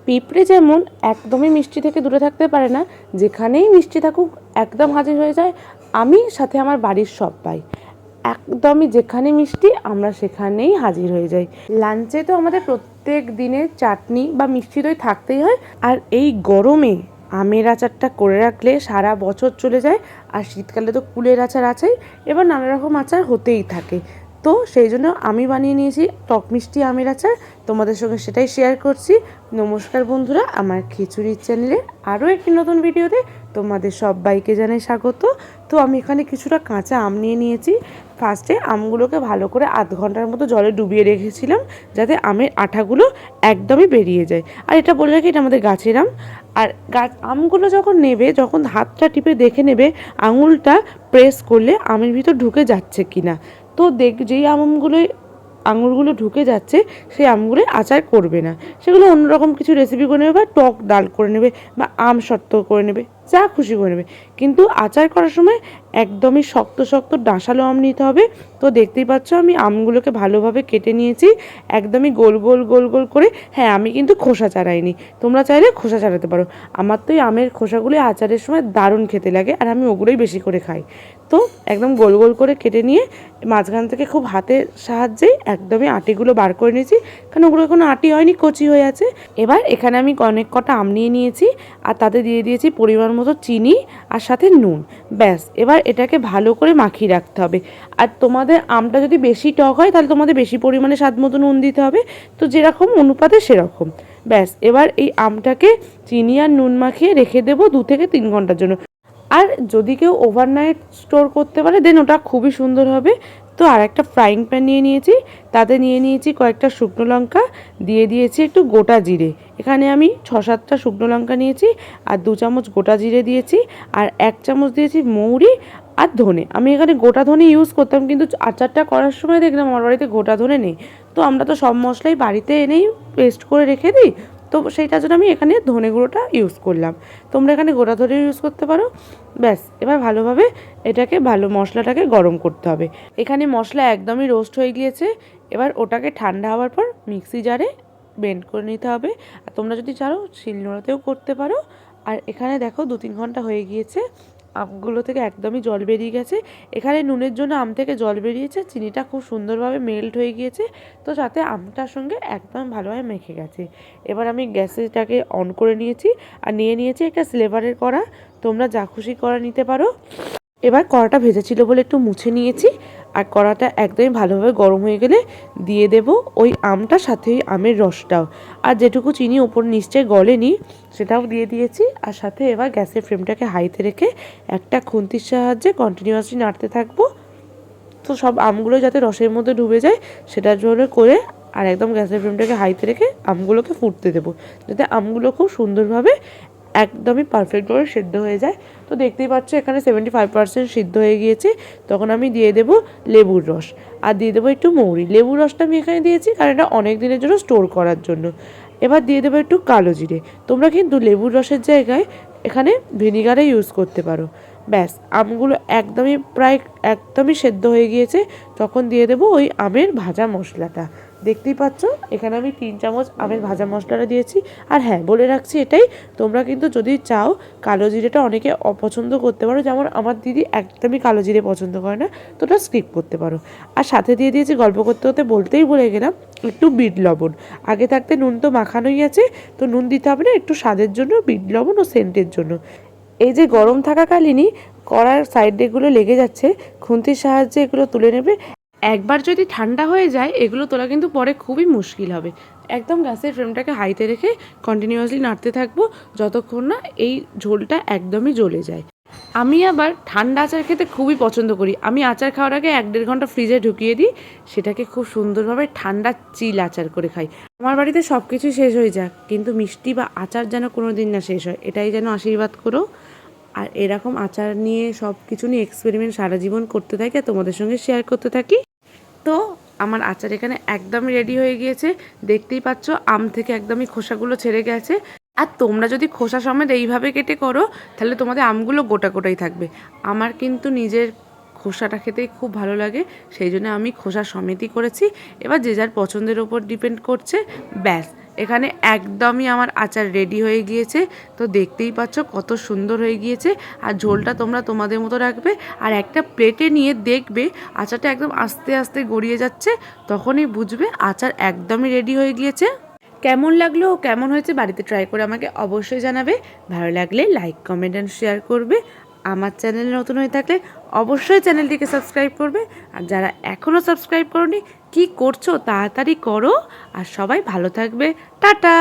পিঁপড়ে যেমন একদমই মিষ্টি থেকে দূরে থাকতে পারে না, যেখানেই মিষ্টি থাকুক একদম হাজির হয়ে যায়, আমি সাথে আমার বাড়ির সবাই একদমই যেখানে মিষ্টি আমরা সেখানেই হাজির হয়ে যাই। লাঞ্চে তো আমাদের প্রত্যেক দিনের চাটনি বা মিষ্টি দই থাকতেই হয়, আর এই গরমে আমের আচারটা করে রাখলে সারা বছর চলে যায়। আর শীতকালে তো কুলের আচার আছেই, এবার নানা রকম আচার হতেই থাকে। তো সেই জন্য আমি বানিয়ে নিয়েছি টক মিষ্টি আমের আচার, তোমাদের সঙ্গে সেটাই শেয়ার করছি। নমস্কার বন্ধুরা, আমার খিচুড়ির চ্যানেলে আরও একটি নতুন ভিডিওতে তোমাদের সবাইকে জানাই স্বাগত। তো আমি এখানে কিছুটা কাঁচা আম নিয়ে নিয়েছি। ফার্স্টে আমগুলোকে ভালো করে আধ ঘন্টার মতো জলে ডুবিয়ে রেখেছিলাম, যাতে আমের আঠাগুলো একদমই বেরিয়ে যায়। আর এটা বলে রাখি, এটা আমাদের গাছের আম। আর আমগুলো যখন নেবে, যখন হাতটা টিপে দেখে নেবে আঙুলটা প্রেস করলে আমের ভিতর ঢুকে যাচ্ছে কিনা। তো যেই আমগুলোই আঙুরগুলো ঢুকে যাচ্ছে সেই আমগুলো আচার করবে না, সেগুলো অন্যরকম কিছু রেসিপি করে নেবে বা টক ডাল করে নেবে বা আম শক্ত করে নেবে, যা খুশি করে নেবে। কিন্তু আচার করার সময় একদমই শক্ত শক্ত ডাঁশালো আম নিতে হবে। তো দেখতেই পাচ্ছ আমি আমগুলোকে ভালোভাবে কেটে নিয়েছি, একদমই গোল গোল গোল গোল করে। হ্যাঁ, আমি কিন্তু খোসা ছাড়াইনি, তোমরা চাইলে খোসা ছাড়াতে পারো। আমার তো এই আমের খোসাগুলি আচারের সময় দারুণ খেতে লাগে, আর আমি ওগুলোই বেশি করে খাই। তো একদম গোল গোল করে কেটে নিয়ে মাঝখান থেকে খুব হাতের সাহায্যেই একদমই আটিগুলো বার করে নিয়েছি, কারণ ওগুলো কোনো আটি হয়নি, কচি হয়ে আছে। এবার এখানে আমি অনেক কটা আম নিয়ে নিয়েছি, আর তাতে দিয়ে দিয়েছি পরিমাণ মতো চিনি আর সাথে নুন। ব্যাস, এবার এটাকে ভালো করে মাখিয়ে রাখতে হবে। আর তোমাদের আমটা যদি বেশি টক হয় তাহলে তোমাদের বেশি পরিমাণে স্বাদ মতো নুন দিতে হবে, তো যেরকম অনুপাতে সেরকম। ব্যাস, এবার এই আমটাকে চিনি আর নুন মাখিয়ে রেখে দেবো 2 থেকে 3 ঘন্টার জন্য। আর যদি কেউ ওভারনাইট স্টোর করতে পারে দেন ওটা খুবই সুন্দর হবে। তো আর একটা ফ্রাইং প্যান নিয়ে নিয়েছি, তাতে নিয়ে নিয়েছি কয়েকটা শুকনো লঙ্কা, দিয়ে দিয়েছি একটু গোটা জিরে। এখানে আমি 6-7টা শুকনো লঙ্কা নিয়েছি, আর 2 চামচ গোটা জিরে দিয়েছি, আর 1 চামচ দিয়েছি মৌরি আর ধনে। আমি এখানে গোটা ধনে ইউজ করতাম, কিন্তু আচারটা করার সময় দেখলাম আমার বাড়িতে গোটা ধনে নেই। তো আমরা তো সব মশলাই বাড়িতে এনেই পেস্ট করে রেখে দিই, তো সেইটার জন্য আমি এখানে ধনে গুঁড়োটা ইউজ করলাম। তোমরা এখানে গোটা ধনে ইউজ করতে পারো। ব্যাস, এবার ভালোভাবে এটাকে মশলাটাকে গরম করতে হবে। এখানে মশলা একদমই রোস্ট হয়ে গিয়েছে, এবার ওটাকে ঠান্ডা হওয়ার পর মিক্সি জারে ব্লেন্ড করে নিতে হবে। আর তোমরা যদি চাও শিলনোড়াতেও করতে পারো। আর এখানে দেখো 2-3 ঘন্টা হয়ে গিয়েছে, আমগুলো থেকে একদমই জল বেরিয়ে গেছে। এখানে নুনের জন্য আম থেকে জল বেরিয়েছে, চিনিটা খুব সুন্দরভাবে মেল্ট হয়ে গিয়েছে, তো সাথে আমটার সঙ্গে একদম ভালোভাবে মেখে গেছে। এবার আমি গ্যাসটাকে অন করে নিয়েছি, আর নিয়ে নিয়েছি একটা সিলভারের কড়া, তোমরা যা খুশি কড়া নিতে পারো। এবার কড়াটা ভেজেছিল বলে একটু মুছে নিয়েছি, আর কড়াটা একদমই ভালোভাবে গরম হয়ে গেলে দিয়ে দেব ওই আমটার সাথে ওই আমের রসটাও, আর যেটুকু চিনি ওপর নিশ্চয় গলেনি সেটাও দিয়ে দিয়েছি। আর সাথে এবার গ্যাসের ফ্লেমটাকে হাইতে রেখে একটা খুন্তির সাহায্যে কন্টিনিউয়াসলি নাড়তে থাকবো, তো সব আমগুলো যাতে রসের মধ্যে ডুবে যায় সেটার জন্য করে। আর একদম গ্যাসের ফ্লেমটাকে হাইতে রেখে আমগুলোকে ফুটতে দেবো, যাতে আমগুলো খুব সুন্দরভাবে একদমই পারফেক্টভাবে সিদ্ধ হয়ে যায়। তো দেখতেই পাচ্ছ এখানে 75% সিদ্ধ হয়ে গিয়েছে। তখন আমি দিয়ে দেবো লেবুর রস, আর দিয়ে দেবো একটু মৌরি। লেবুর রসটা আমি এখানে দিয়েছি কারণ এটা অনেক দিনের জন্য স্টোর করার জন্য। এবার দিয়ে দেবো একটু কালো জিরে। তোমরা কিন্তু লেবুর রসের জায়গায় এখানে ভিনিগারে ইউজ করতে পারো। ব্যাস, আমগুলো একদমই সেদ্ধ হয়ে গিয়েছে, তখন দিয়ে দেবো ওই আমের ভাজা মশলাটা। দেখতেই পাচ্ছ এখানে আমি 3 চামচ আমের ভাজা মশলাটা দিয়েছি। আর হ্যাঁ, বলে রাখছি এটাই, তোমরা কিন্তু যদি চাও কালো জিরেটা অনেকে অপছন্দ করতে পারো, যেমন আমার দিদি একদমই কালো জিরে পছন্দ করে না, তো ওটা স্কিপ করতে পারো। আর সাথে দিয়ে দিয়েছি, গল্প করতে করতে বলতেই ভুলে গেলাম, একটু বিট লবণ। আগে থাকতে নুন তো মাখানোই আছে, তো নুন দিতে হবে না, একটু স্বাদের জন্য বিট লবণ ও সেন্টের জন্য। এই যে গরম থাকাকালীনই কড়ার সাইডেগুলো লেগে যাচ্ছে, খুন্তির সাহায্যে এগুলো তুলে নেবে। একবার যদি ঠান্ডা হয়ে যায় এগুলো তোলা কিন্তু পরে খুবই মুশকিল হবে। একদম গ্যাসের ফ্লেমটাকে হাইতে রেখে কন্টিনিউয়াসলি নাড়তে থাকবো যতক্ষণ না এই ঝোলটা একদমই জ্বলে যায়। আমি আবার ঠান্ডা আচার খেতে খুবই পছন্দ করি। আমি আচার খাওয়ার আগে 1-1.5 ঘন্টা ফ্রিজে ঢুকিয়ে দিই, সেটাকে খুব সুন্দরভাবে ঠান্ডা চিল আচার করে খাই। আমার বাড়িতে সব কিছু শেষ হয়ে যাক, কিন্তু মিষ্টি বা আচার যেন কোনো দিন না শেষ হয়, এটাই যেন আশীর্বাদ করো। আর এরকম আচার নিয়ে সব কিছু নিয়ে এক্সপেরিমেন্ট সারা জীবন করতে থাকি আর তোমাদের সঙ্গে শেয়ার করতে থাকি। তো আমার আচার এখানে একদমই রেডি হয়ে গিয়েছে, দেখতেই পাচ্ছ আম থেকে একদমই খোসাগুলো ছেড়ে গেছে। আর তোমরা যদি খোসা সমেত এইভাবে কেটে করো তাহলে তোমাদের আমগুলো গোটা গোটাই থাকবে। আমার কিন্তু নিজের খোসাটা খেতেই খুব ভালো লাগে, সেই জন্য আমি খোসা সমেতই করেছি। এবার যে যার পছন্দের ওপর ডিপেন্ড করছে। ব্যাস, এখানে একদমই আমার আচার রেডি হয়ে গিয়েছে। তো দেখতেই পাচ্ছ কত সুন্দর হয়ে গিয়েছে। আর ঝোলটা তোমরা তোমাদের মতো রাখবে। আর একটা প্লেটে নিয়ে দেখবে আচারটা একদম আস্তে আস্তে গড়িয়ে যাচ্ছে, তখনই বুঝবে আচার একদমই রেডি হয়ে গিয়েছে। কেমন লাগলো ও কেমন হয়েছে বাড়িতে ট্রাই করে আমাকে অবশ্যই জানাবে। ভালো লাগলে লাইক কমেন্ট অ্যান্ড শেয়ার করবে। আমার চ্যানেলে নতুন হয়ে থাকলে অবশ্যই চ্যানেলটিকে সাবস্ক্রাইব করবে। আর যারা এখনও সাবস্ক্রাইব করোনি, কী করছো, তাড়াতাড়ি করো। আর সবাই ভালো থাকবে। টাটা।